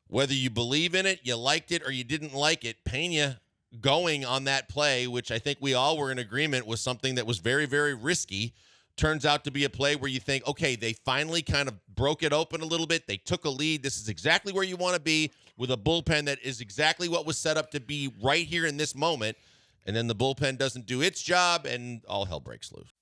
Whether you believe in it, you liked it, or you didn't like it, Pena going on that play, which I think we all were in agreement was something that was very, very risky, turns out to be a play where you think, okay, they finally kind of broke it open a little bit. They took a lead. This is exactly where you want to be with a bullpen that is exactly what was set up to be right here in this moment. And then the bullpen doesn't do its job, and all hell breaks loose.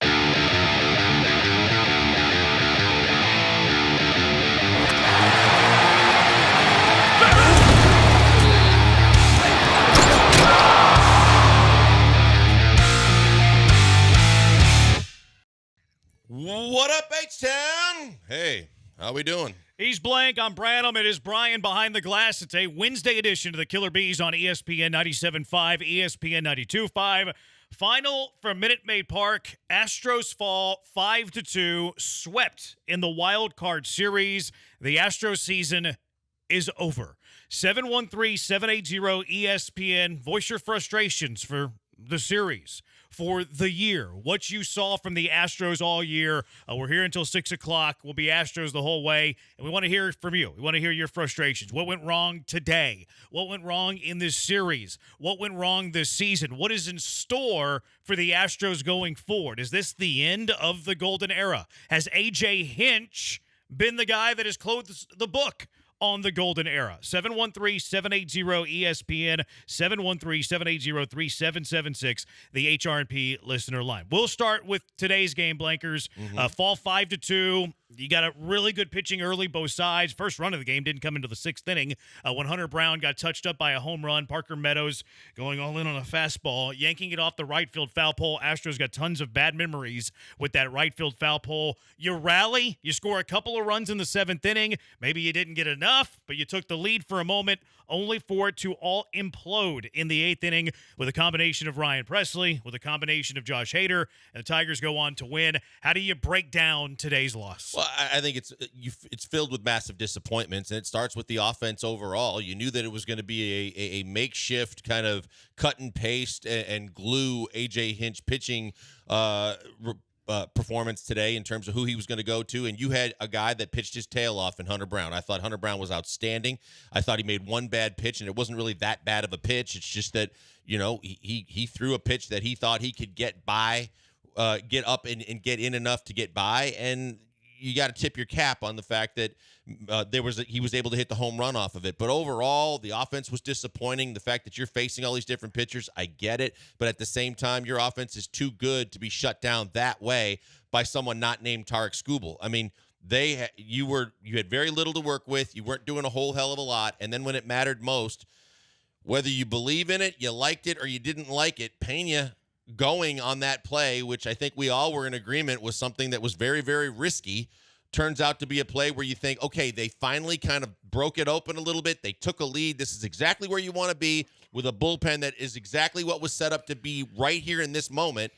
What up, H-Town? Hey, how we doing? He's Blank. I'm Branham. It is Brian behind the glass. It's a Wednesday edition of the Killer Bees on ESPN 97.5, ESPN 92.5. Final from Minute Maid Park. Astros fall 5-2, swept in the wild card series. The Astros season is over. 713-780-ESPN. Voice your frustrations for the series, for the year, what you saw from the Astros all year. We're here until 6 o'clock. We'll be Astros the whole way, and we want to hear from you. We want to hear your frustrations. What went wrong today? What went wrong in this series? What went wrong this season? What is in store for the Astros going forward? Is this the end of the golden era? Has A.J. Hinch been the guy that has closed the book on the golden era? 713-780-ESPN, 713-780-3776, the HRP listener line. We'll start with today's game, Blankers. Fall 5-2. You got a really good pitching early, both sides. First run of the game didn't come into the sixth inning when Hunter Brown got touched up by a home run. Parker Meadows going all in on a fastball, yanking it off the right field foul pole. Astros got tons of bad memories with that right field foul pole. You rally, you score a couple of runs in the seventh inning. Maybe you didn't get enough, but you took the lead for a moment, only for it to all implode in the eighth inning with a combination of Ryan Presley, with a combination of Josh Hader, and the Tigers go on to win. How do you break down today's loss? Well, I think it's filled with massive disappointments, and it starts with the offense overall. You knew that it was going to be a makeshift kind of cut and paste and glue A.J. Hinch pitching performance today in terms of who he was going to go to, and you had a guy that pitched his tail off in Hunter Brown. I thought Hunter Brown was outstanding. I thought he made one bad pitch, and it wasn't really that bad of a pitch. It's just that, you know, he threw a pitch that he thought he could get by, get up and get in enough to get by, and you got to tip your cap on the fact that he was able to hit the home run off of it. But overall, the offense was disappointing. The fact that you're facing all these different pitchers, I get it. But at the same time, your offense is too good to be shut down that way by someone not named Tarek Skubal. I mean, you had very little to work with. You weren't doing a whole hell of a lot. And then when it mattered most, whether you believe in it, you liked it, or you didn't like it, Pena going on that play, which I think we all were in agreement was something that was very, very risky, turns out to be a play where you think, okay, they finally kind of broke it open a little bit. They took a lead. This is exactly where you want to be with a bullpen that is exactly what was set up to be right here in this moment.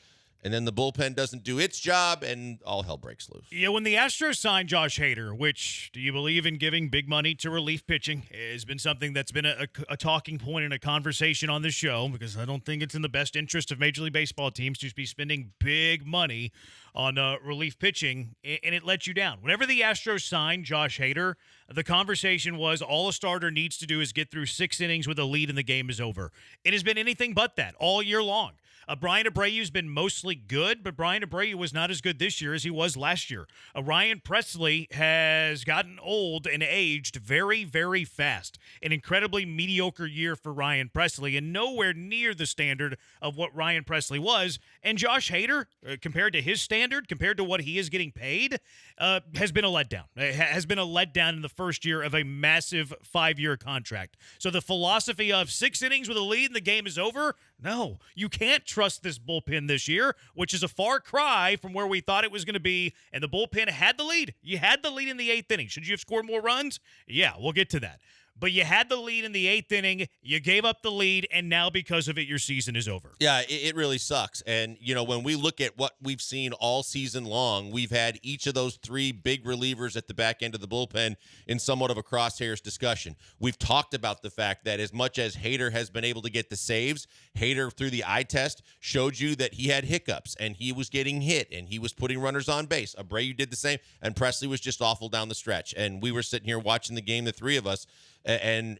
And then the bullpen doesn't do its job, and all hell breaks loose. Yeah, when the Astros signed Josh Hader, which, do you believe in giving big money to relief pitching, has been something that's been a talking point and a conversation on this show, because I don't think it's in the best interest of Major League Baseball teams to be spending big money on relief pitching, and it let you down. Whenever the Astros signed Josh Hader, the conversation was all a starter needs to do is get through 6 innings with a lead and the game is over. It has been anything but that all year long. Brian Abreu's been mostly good, but Brian Abreu was not as good this year as he was last year. Ryan Presley has gotten old and aged very, very fast. An incredibly mediocre year for Ryan Presley, and nowhere near the standard of what Ryan Presley was. And Josh Hader, compared to his standard, compared to what he is getting paid, has been a letdown. Has been a letdown in the first year of a massive 5-year contract. So the philosophy of 6 innings with a lead and the game is over, no, you can't trust this bullpen this year, which is a far cry from where we thought it was going to be, and the bullpen had the lead. You had the lead in the 8th inning. Should you have scored more runs? Yeah, we'll get to that. But you had the lead in the 8th inning, you gave up the lead, and now because of it, your season is over. Yeah, it really sucks. And, you know, when we look at what we've seen all season long, we've had each of those 3 big relievers at the back end of the bullpen in somewhat of a crosshairs discussion. We've talked about the fact that as much as Hader has been able to get the saves, Hader through the eye test showed you that he had hiccups, and he was getting hit, and he was putting runners on base. Abreu did the same, and Presley was just awful down the stretch. And we were sitting here watching the game, the 3 of us, And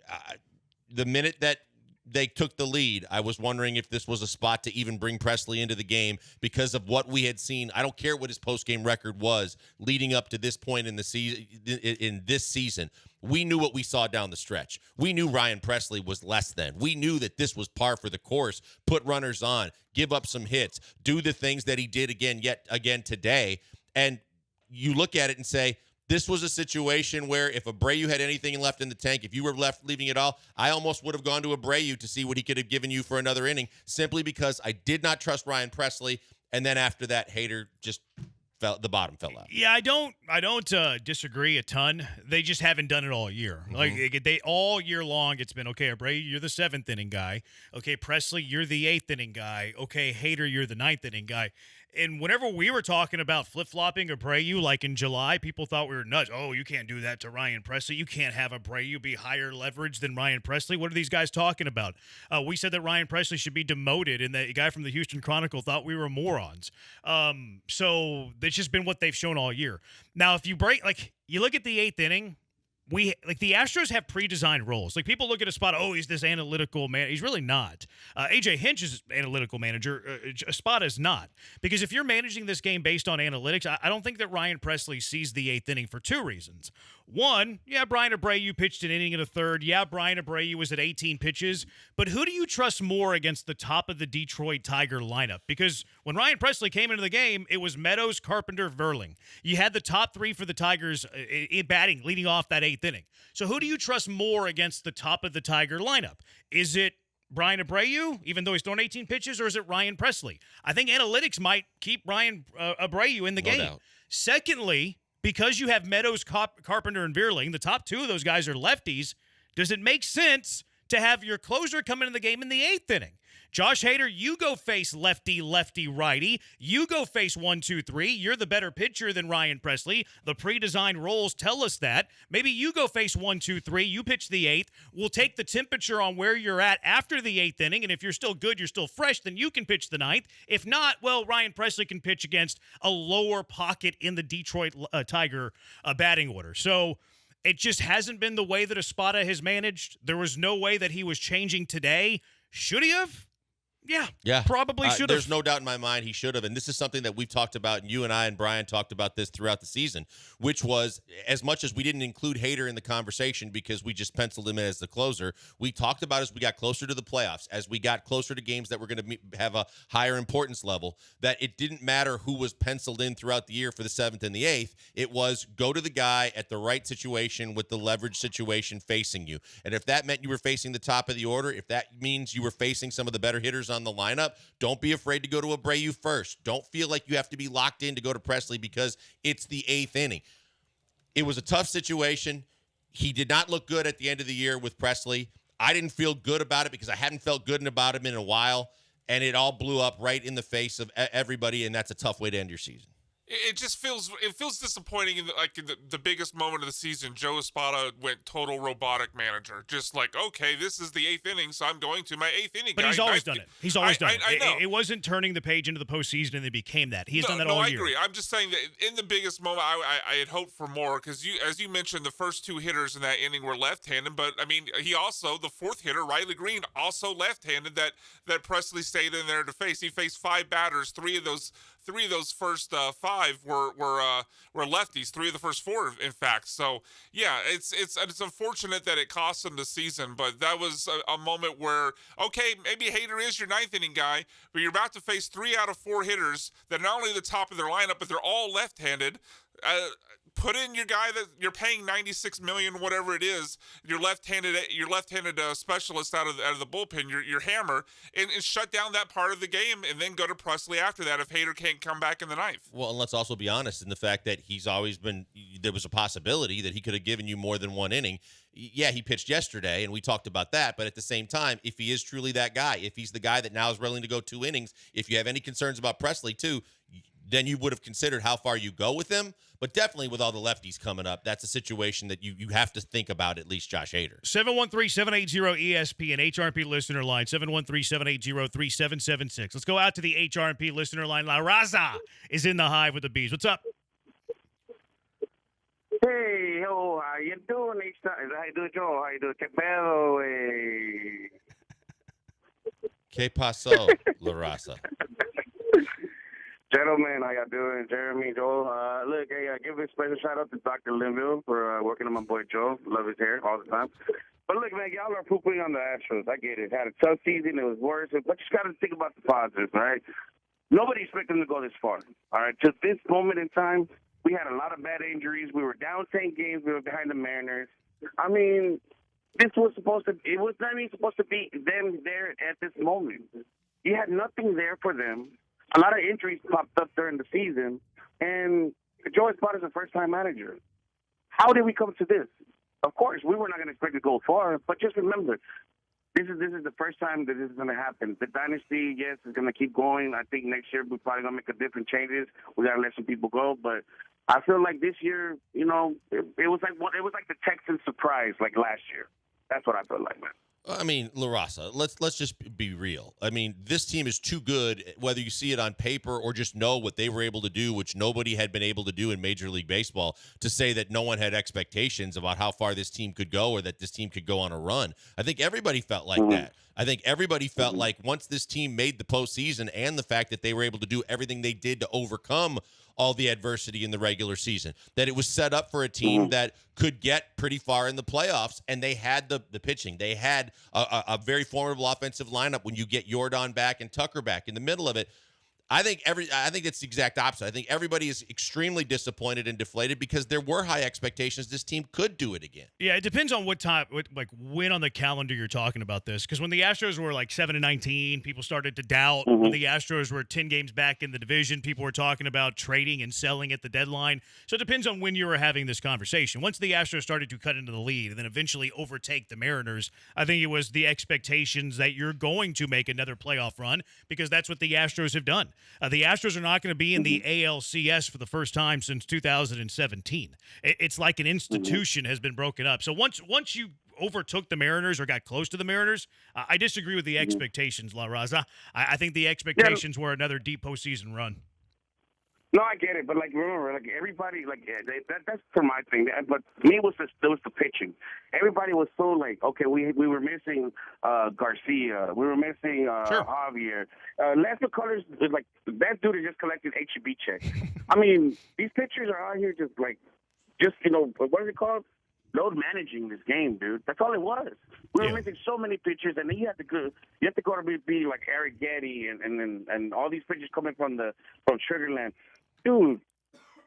the minute that they took the lead, I was wondering if this was a spot to even bring Presley into the game because of what we had seen. I don't care what his post-game record was leading up to this point in the season. In this season, we knew what we saw down the stretch. We knew Ryan Presley was less than. We knew that this was par for the course. Put runners on, give up some hits, do the things that he did again today. And you look at it and say, this was a situation where if Abreu had anything left in the tank, if you were left leaving it all, I almost would have gone to Abreu to see what he could have given you for another inning, simply because I did not trust Ryan Presley. And then after that, Hader just the bottom fell out. Yeah, I don't disagree a ton. They just haven't done it all year. Mm-hmm. Like they all year long, it's been okay. Abreu, you're the 7th inning guy. Okay, Presley, you're the 8th inning guy. Okay, Hader, you're the 9th inning guy. And whenever we were talking about flip-flopping Abreu, like in July, people thought we were nuts. Oh, you can't do that to Ryan Presley. You can't have Abreu be higher leverage than Ryan Presley. What are these guys talking about? We said that Ryan Presley should be demoted, and the guy from the Houston Chronicle thought we were morons. So it's just been what they've shown all year. Now, if you you look at the 8th inning, the Astros have pre-designed roles. Like, people look at a spot, oh, he's this analytical man. He's really not. AJ Hinch is analytical manager. Spot is not. Because if you're managing this game based on analytics, I don't think that Ryan Presley sees the 8th inning for 2 reasons. One, yeah, Brian Abreu pitched an inning and a third. Yeah, Brian Abreu was at 18 pitches. But who do you trust more against the top of the Detroit Tiger lineup? Because when Ryan Presley came into the game, it was Meadows, Carpenter, Verling. You had the top 3 for the Tigers in batting leading off that 8th inning. So who do you trust more against the top of the Tiger lineup? Is it Brian Abreu, even though he's thrown 18 pitches, or is it Ryan Presley? I think analytics might keep Ryan Abreu in the game. Doubt. Secondly, because you have Meadows, Carpenter, and Verling, the top 2 of those guys are lefties, does it make sense to have your closer come into the game in the 8th inning? Josh Hader, you go face lefty, righty. You go face 1, 2, 3. You're the better pitcher than Ryan Presley. The pre-designed roles tell us that. Maybe you go face 1, 2, 3. You pitch the 8th. We'll take the temperature on where you're at after the 8th inning, and if you're still good, you're still fresh, then you can pitch the 9th. If not, well, Ryan Presley can pitch against a lower pocket in the Detroit Tiger batting order. So it just hasn't been the way that Espada has managed. There was no way that he was changing today. Should he have? Yeah, probably should have. There's no doubt in my mind he should have. And this is something that we've talked about, and you and I and Brian talked about this throughout the season, which was, as much as we didn't include Hader in the conversation because we just penciled him in as the closer, we talked about as we got closer to the playoffs, as we got closer to games that were going to have a higher importance level, that it didn't matter who was penciled in throughout the year for the 7th and the 8th. It was go to the guy at the right situation with the leverage situation facing you. And if that meant you were facing the top of the order, if that means you were facing some of the better hitters on the lineup, don't be afraid to go to Abreu first. Don't feel like you have to be locked in to go to Presley because it's the 8th inning. It was a tough situation. He did not look good at the end of the year with Presley. I didn't feel good about it because I hadn't felt good about him in a while, and it all blew up right in the face of everybody, and that's a tough way to end your season. It just feels disappointing. In the biggest moment of the season, Joe Espada went total robotic manager. Just like, okay, this is the 8th inning, so I'm going to my 8th inning. But he's always done it. He's always done it. I know. It wasn't turning the page into the postseason and it became that. He's done that all year. No, I agree. I'm just saying that in the biggest moment, I had hoped for more because as you mentioned, the first 2 hitters in that inning were left-handed. But I mean, he also, the 4th hitter, Riley Green, also left-handed. That Presley stayed in there to face. He faced 5 batters. Three of those first 5 were lefties. 3 of the first 4, in fact. So yeah, it's unfortunate that it cost him the season, but that was a moment where, okay, maybe Hader is your 9th inning guy, but you're about to face 3 out of 4 hitters that are not only the top of their lineup, but they're all left-handed. Put in your guy that you're paying $96 million, whatever it is, your left-handed specialist out of the bullpen, your hammer, and shut down that part of the game, and then go to Presley after that if Hader can't come back in the 9th. Well, and let's also be honest in the fact that he's always been. There was a possibility that he could have given you more than 1 inning. Yeah, he pitched yesterday, and we talked about that. But at the same time, if he is truly that guy, if he's the guy that now is willing to go 2 innings, if you have any concerns about Presley too, then you would have considered how far you go with him. But definitely with all the lefties coming up, that's a situation that you have to think about, at least Josh Hader. 713-780-ESPN, HRP listener line, 713-780-3776. Let's go out to the HRP listener line. La Raza is in the hive with the bees. What's up? Hey, yo, how you doing? How you doing, Joe? How you doing? ¿Qué pedo, güey? ¿Qué pasó, La Raza? Gentlemen, how y'all doing? Jeremy, Joe. Look, hey, give a special shout out to Dr. Linville for working on my boy Joe. Love his hair all the time. But look, man, y'all are pooping on the Astros. I get it. Had a tough season. It was worse. But you got to think about the positives, all right? Nobody expected them to go this far, all right? To this moment in time, we had a lot of bad injuries. We were down 10 games. We were behind the Mariners. I mean, this was supposed to – it was not even supposed to be them there at this moment. You had nothing there for them. A lot of injuries popped up during the season, and Joe Espada is a first-time manager. How did we come to this? Of course, we were not going to expect to go far, but just remember, this is the first time that this is going to happen. The dynasty, yes, is going to keep going. I think next year we're probably going to make a different changes. We got to let some people go, but I feel like this year, it was like the Texans surprise like last year. That's what I feel like, man. I mean, La Raza, let's just be real. I mean, this team is too good, whether you see it on paper or just know what they were able to do, which nobody had been able to do in Major League Baseball, to say that no one had expectations about how far this team could go or that this team could go on a run. I think everybody felt like that. I think everybody felt like once this team made the postseason and the fact that they were able to do everything they did to overcome all the adversity in the regular season, that it was set up for a team that could get pretty far in the playoffs, and they had the pitching. They had a very formidable offensive lineup when you get Yordan back and Tucker back in the middle of it. I think it's the exact opposite. I think everybody is extremely disappointed and deflated because there were high expectations this team could do it again. Yeah, it depends on when on the calendar you're talking about this. Because when the Astros were like 7-19, people started to doubt. When the Astros were 10 games back in the division, people were talking about trading and selling at the deadline. So it depends on when you were having this conversation. Once the Astros started to cut into the lead and then eventually overtake the Mariners, I think it was the expectations that you're going to make another playoff run because that's what the Astros have done. The Astros are not going to be in the ALCS for the first time since 2017. It's like an institution has been broken up. So once you overtook the Mariners or got close to the Mariners, I disagree with the expectations, La Raza. I think the expectations were another deep postseason run. No, I get it, but remember, everybody, that's for my thing. But me, it was the pitching. Everybody was so okay, we were missing Garcia, we were missing Javier. Lance McCullers is that dude has just collected HEB checks. I mean, these pitchers are out here just what is it called? Load managing this game, dude. That's all it was. We were missing so many pitchers, and then you have to go to be like Eric Getty and all these pitchers coming from Sugarland. Dude,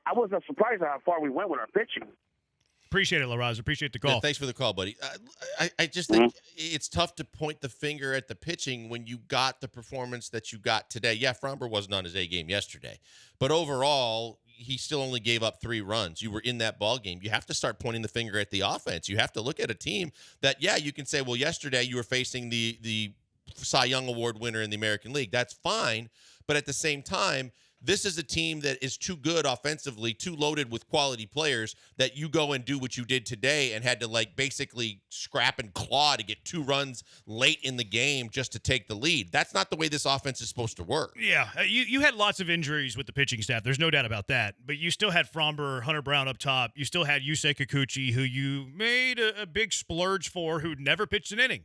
I was surprised at how far we went with our pitching. Appreciate it, La Raza. Appreciate the call. Yeah, thanks for the call, buddy. I just think it's tough to point the finger at the pitching when you got the performance that you got today. Yeah, Fromber wasn't on his A game yesterday, but overall, he still only gave up 3 runs. You were in that ball game. You have to start pointing the finger at the offense. You have to look at a team that, you can say, well, yesterday you were facing the Cy Young Award winner in the American League. That's fine, but at the same time, this is a team that is too good offensively, too loaded with quality players that you go and do what you did today and had to basically scrap and claw to get 2 runs late in the game just to take the lead. That's not the way this offense is supposed to work. Yeah, you had lots of injuries with the pitching staff. There's no doubt about that. But you still had Fromber, Hunter Brown up top. You still had Yusei Kikuchi, who you made a big splurge for, who never pitched an inning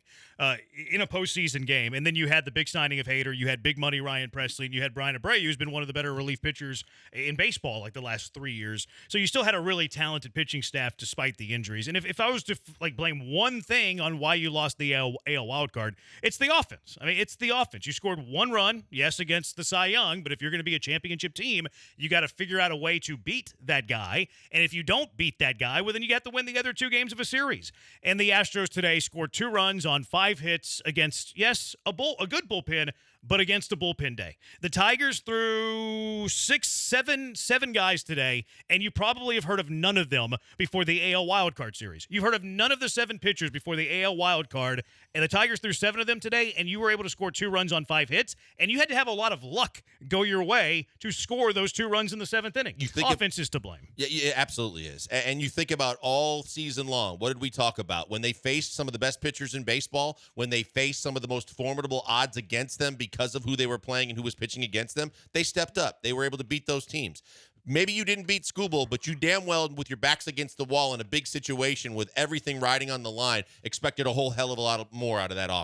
in a postseason game. And then you had the big signing of Hader. You had big money Ryan Presley, and you had Brian Abreu, who's been one of the better relief pitchers in baseball the last 3 years. So you still had a really talented pitching staff despite the injuries. And if I was to blame one thing on why you lost the AL wildcard, it's the offense. I mean, it's the offense. You scored 1 run, yes, against the Cy Young, but if you're going to be a championship team, you got to figure out a way to beat that guy. And if you don't beat that guy, well, then you got to win the other 2 games of a series. And the Astros today scored 2 runs on 5 hits against, yes, a good bullpen, but against a bullpen day. The Tigers threw 7 guys today, and you probably have heard of none of them before the AL wildcard series. You've heard of none of the 7 pitchers before the AL wildcard, and the Tigers threw 7 of them today, and you were able to score 2 runs on 5 hits, and you had to have a lot of luck go your way to score those 2 runs in the 7th inning. Offense is to blame. Yeah, it absolutely is. And you think about all season long, what did we talk about? When they faced some of the best pitchers in baseball, when they faced some of the most formidable odds against them because of who they were playing and who was pitching against them, they stepped up. They were able to beat those teams. maybe you didn't beat Skubal, but you damn well, with your backs against the wall in a big situation with everything riding on the line, expected a whole hell of a lot more out of that offense.